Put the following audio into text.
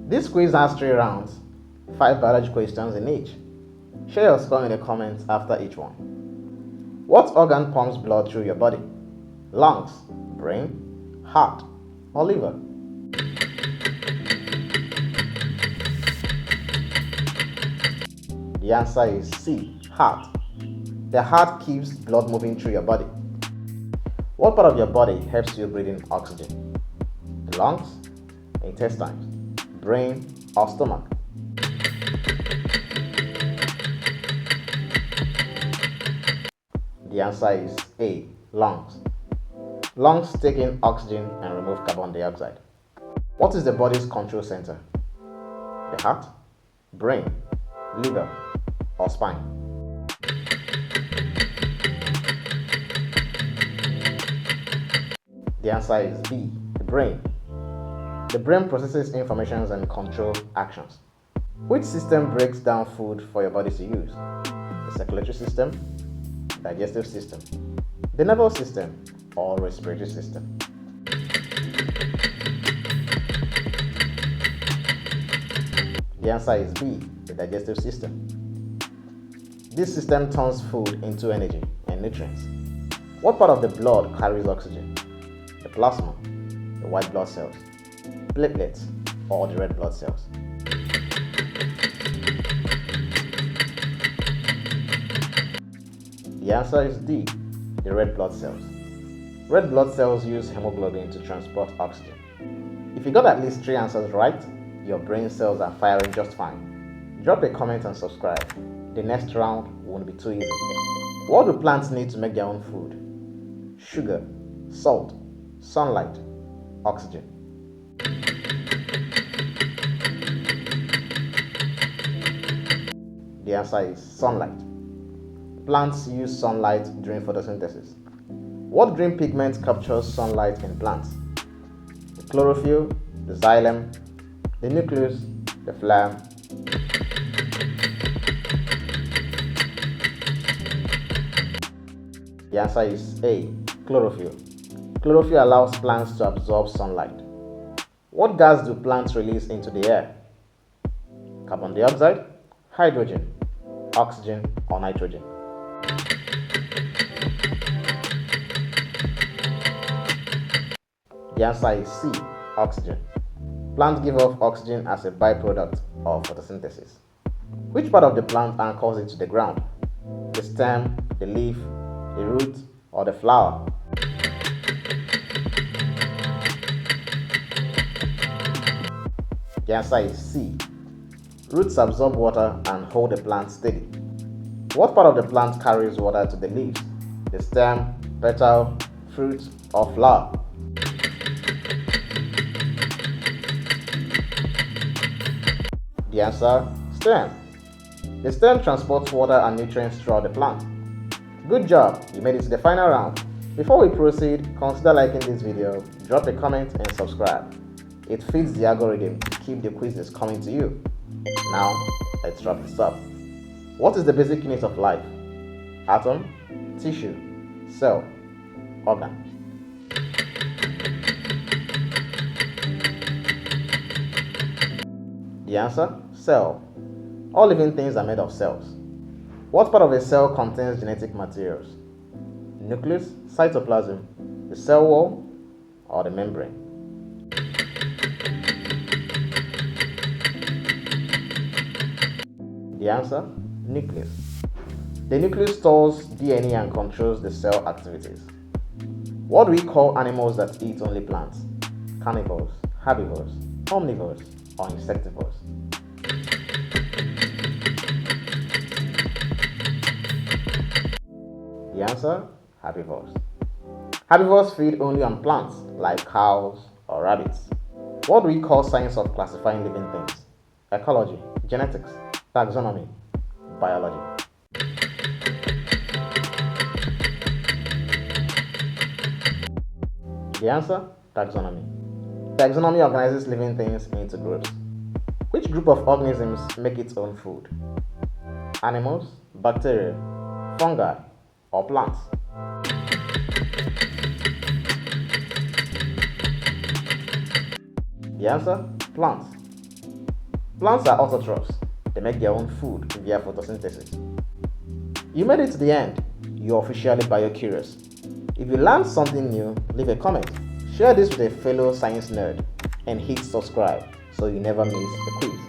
This quiz has 3 rounds, 5 biology questions in each. Share your score in the comments after each one. What organ pumps blood through your body? Lungs, brain, heart, or liver? The answer is C, heart. The heart keeps blood moving through your body. What part of your body helps you breathe in oxygen? The lungs, intestines, brain, or stomach? The answer is A, lungs. Lungs take in oxygen and remove carbon dioxide. What is the body's control center? The heart, brain, liver, or spine? The answer is B, the brain. The brain processes information and controls actions. Which system breaks down food for your body to use? The circulatory system, digestive system, the nervous system, or respiratory system? The answer is B, the digestive system. This system turns food into energy and nutrients. What part of the blood carries oxygen? The plasma, the white blood cells, platelets, or the red blood cells? The answer is D, the red blood cells. Red blood cells use hemoglobin to transport oxygen. If you got at least 3 answers right, your brain cells are firing just fine. Drop a comment and subscribe. The next round won't be too easy. What do plants need to make their own food? Sugar, salt, sunlight, oxygen? The answer is sunlight. Plants use sunlight during photosynthesis. What green pigment captures sunlight in plants? The chlorophyll, the xylem, the nucleus, the phloem? The answer is A, chlorophyll. Chlorophyll allows plants to absorb sunlight. What gas do plants release into the air? Carbon dioxide, hydrogen, oxygen, or nitrogen? The answer is C, oxygen. Plants give off oxygen as a byproduct of photosynthesis. Which part of the plant anchors it to the ground? The stem, the leaf, the root, or the flower? The answer is C. Roots absorb water and hold the plant steady. What part of the plant carries water to the leaves? The stem, petal, fruit, or flower? The answer, stem. The stem transports water and nutrients throughout the plant. Good job, you made it to the final round. Before we proceed, consider liking this video, drop a comment and subscribe. It feeds the algorithm to keep the quizzes coming to you. Now, let's wrap this up. What is the basic unit of life? Atom, tissue, cell, organ? The answer, cell. All living things are made of cells. What part of a cell contains genetic materials? Nucleus, cytoplasm, the cell wall, or the membrane? The answer, nucleus. The nucleus stores DNA and controls the cell activities. What do we call animals that eat only plants? Carnivores, herbivores, omnivores, or insectivores? The answer, herbivores. Herbivores feed only on plants like cows or rabbits. What do we call science of classifying living things? Ecology, genetics, taxonomy, biology? The answer, taxonomy. Taxonomy organizes living things into groups. Which group of organisms make its own food? Animals, bacteria, fungi, or plants? The answer, plants. Plants are autotrophs. They make their own food via photosynthesis. You made it to the end. You're officially bio-curious. If you learned something new, leave a comment, share this with a fellow science nerd, and hit subscribe so you never miss a quiz.